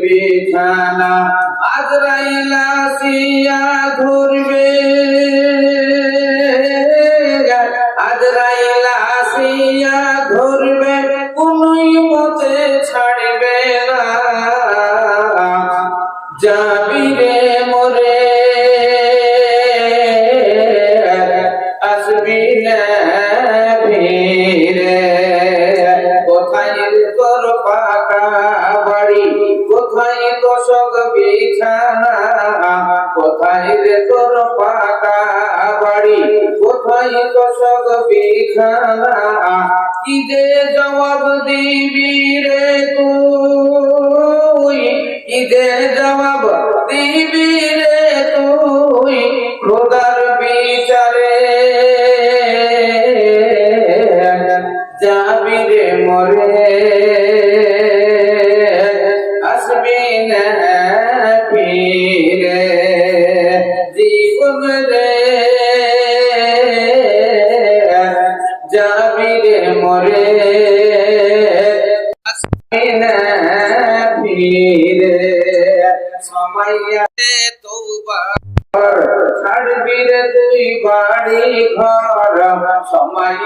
বিছানা আজরাইল আসিয়া ধরবে, আজরাইল আসিয়া ধরবে, কোনই পথে ছাড়বে না। যাবি রে মরে আসবি না ফিরে, কোথায় তোর পাকা বাড়ি, কোথায় তোষক বিছানা, কোথায় রে তোর পাকা বাড়ি, কোথায় তোষক বিছানা। কি যে জবাব দিবি রে তুই, কি যে জবাব দিবি রে তুই খোদার বিচারে। যাবি রে মরে আসবি না ফিরে, জীবন রে যাবি রে মরে আসবি না ফিরে। সময় আছে তওবা ছাড়বি রে তুই বাড়ি ঘর, সময়